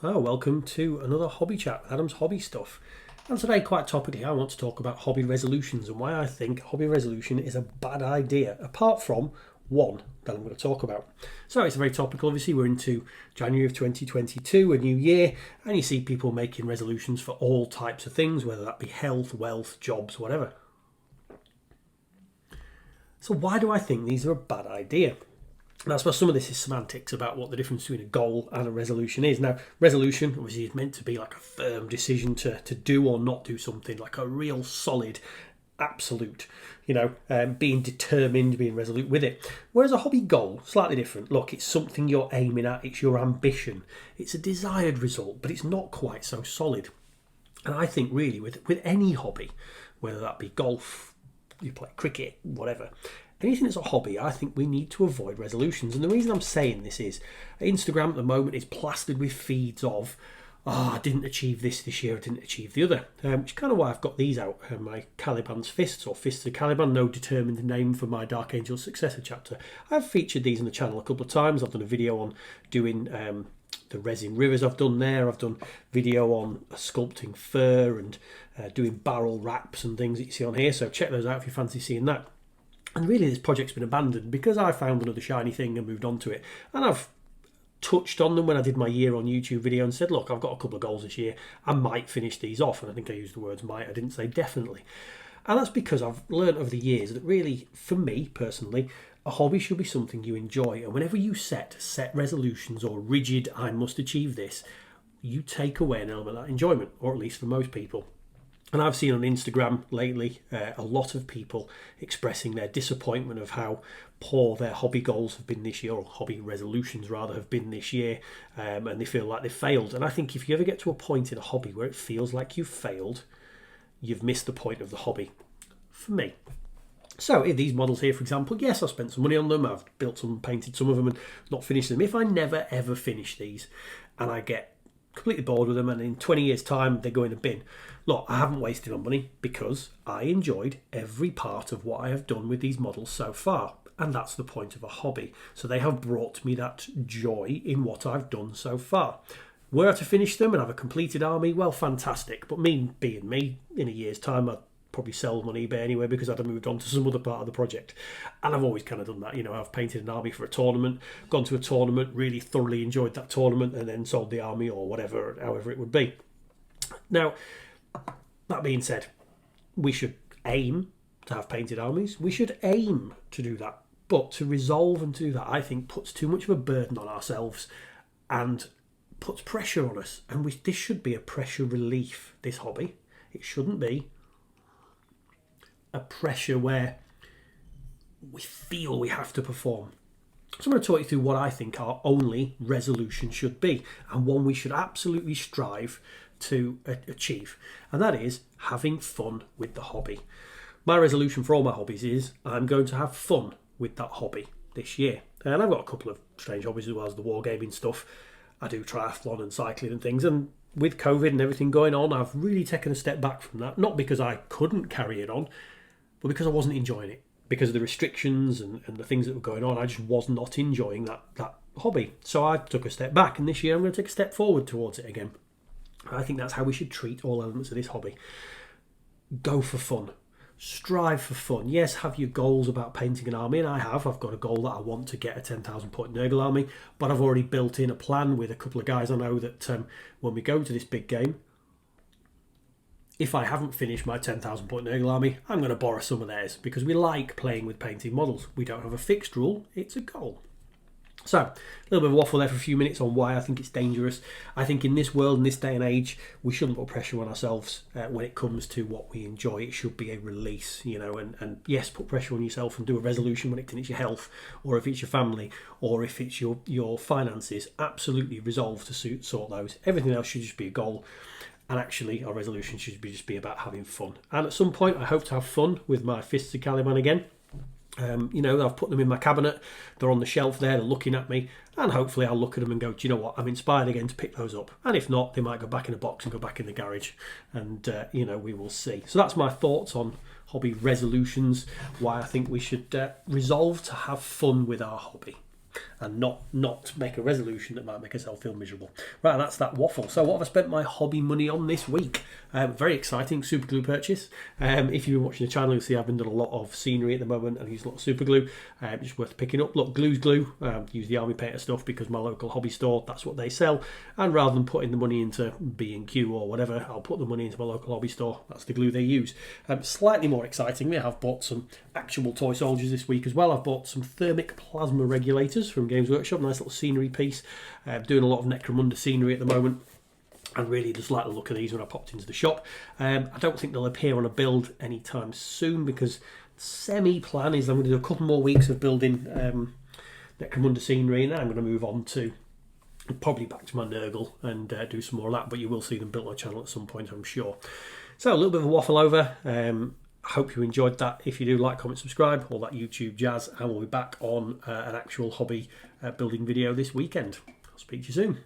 Hello, welcome to another hobby chat with Adam's Hobby Stuff. And today, quite topically, I want to talk about hobby resolutions and why I think hobby resolution is a bad idea, apart from one that I'm going to talk about. So it's very topical. Obviously, we're into January of 2022, a new year, and you see people making resolutions for all types of things, whether that be health, wealth, jobs, whatever. So why do I think these are a bad idea? And I suppose some of this is semantics about what the difference between a goal and a resolution is. Now, resolution obviously is meant to be like a firm decision to do or not do something, like a real solid, absolute, being determined, being resolute with it. Whereas a hobby goal, slightly different. Look, it's something you're aiming at, it's your ambition, it's a desired result, but it's not quite so solid. And I think really with any hobby, whether that be golf, you play cricket, whatever, anything that's a hobby, I think we need to avoid resolutions. And the reason I'm saying this is Instagram at the moment is plastered with feeds of, I didn't achieve this year, I didn't achieve the other. Which is kind of why I've got these out, my Caliban's Fists, or Fists of Caliban, no determined name for my Dark Angel Successor chapter. I've featured these on the channel a couple of times. I've done a video on doing the resin rivers I've done there. I've done video on sculpting fur and doing barrel wraps and things that you see on here. So check those out if you fancy seeing that. And really this project's been abandoned because I found another shiny thing and moved on to it. And I've touched on them when I did my year on YouTube video and said, look, I've got a couple of goals this year. I might finish these off. And I think I used the words might. I didn't say definitely. And that's because I've learned over the years that really, for me personally, a hobby should be something you enjoy. And whenever you set resolutions or rigid, I must achieve this, you take away an element of that enjoyment, or at least for most people. And I've seen on Instagram lately a lot of people expressing their disappointment of how poor their hobby goals have been this year, or hobby resolutions rather, have been this year, and they feel like they've failed. And I think if you ever get to a point in a hobby where it feels like you've failed, you've missed the point of the hobby, for me. So these models here, for example, yes, I've spent some money on them, I've built some, painted some of them and not finished them. If I never ever finish these and I get completely bored with them and in 20 years time they go in a bin, look, I haven't wasted my money because I enjoyed every part of what I have done with these models so far. And that's the point of a hobby. So they have brought me that joy in what I've done so far. Were I to finish them and have a completed army, well, fantastic. But me being me, in a year's time I'd probably sell them on eBay anyway because I'd have moved on to some other part of the project. And I've always kind of done that. I've painted an army for a tournament, gone to a tournament, really thoroughly enjoyed that tournament, and then sold the army or whatever, however it would be. Now, that being said, we should aim to have painted armies. We should aim to do that. But to resolve and do that, I think, puts too much of a burden on ourselves and puts pressure on us. And this should be a pressure relief, this hobby. It shouldn't be a pressure where we feel we have to perform. So I'm going to talk you through what I think our only resolution should be, and one we should absolutely strive to achieve, and that is having fun with the hobby. My resolution for all my hobbies is I'm going to have fun with that hobby this year. And I've got a couple of strange hobbies as well as the wargaming stuff. I do triathlon and cycling and things, and with COVID and everything going on, I've really taken a step back from that, not because I couldn't carry it on, but because I wasn't enjoying it. Because of the restrictions and the things that were going on, I just was not enjoying that hobby. So I took a step back, and this year I'm going to take a step forward towards it again. I think that's how we should treat all elements of this hobby. Go for fun. Strive for fun. Yes, have your goals about painting an army, and I've got a goal that I want to get a 10,000 point Nurgle army, but I've already built in a plan with a couple of guys I know that when we go to this big game, if I haven't finished my 10,000 point Nurgle army, I'm going to borrow some of theirs because we like playing with painted models. We don't have a fixed rule, it's a goal. So, a little bit of waffle there for a few minutes on why I think it's dangerous. I think in this world, in this day and age, we shouldn't put pressure on ourselves when it comes to what we enjoy. It should be a release, and yes, put pressure on yourself and do a resolution when it's your health, or if it's your family, or if it's your finances. Absolutely resolve to sort those. Everything else should just be a goal. And actually, our resolution should just be about having fun. And at some point, I hope to have fun with my Fists of Caliban again. I've put them in my cabinet. They're on the shelf there. They're looking at me. And hopefully I'll look at them and go, do you know what? I'm inspired again to pick those up. And if not, they might go back in a box and go back in the garage. And, we will see. So that's my thoughts on hobby resolutions, why I think we should resolve to have fun with our hobby. and not make a resolution that might make herself feel miserable. Right, that's that waffle. So what have I spent my hobby money on this week? Very exciting super glue purchase. If you've been watching the channel, you'll see I've been doing a lot of scenery at the moment and use a lot of super glue. Just worth picking up. Look, glue's glue. Use the Army Painter stuff because my local hobby store, that's what they sell. And rather than putting the money into B&Q or whatever, I'll put the money into my local hobby store. That's the glue they use. Slightly more excitingly, I've bought some actual toy soldiers this week as well. I've bought some thermic plasma regulators from Games Workshop. Nice little scenery piece. Doing a lot of Necromunda scenery at the moment. And really just like the look of these when I popped into the shop. I don't think they'll appear on a build anytime soon because semi-plan is I'm going to do a couple more weeks of building Necromunda scenery, and then I'm going to move on to probably back to my Nurgle and do some more of that, but you will see them built on my channel at some point, I'm sure. So a little bit of a waffle over. I hope you enjoyed that. If you do, like, comment, subscribe, all that YouTube jazz, and we'll be back on an actual hobby building video this weekend. I'll speak to you soon.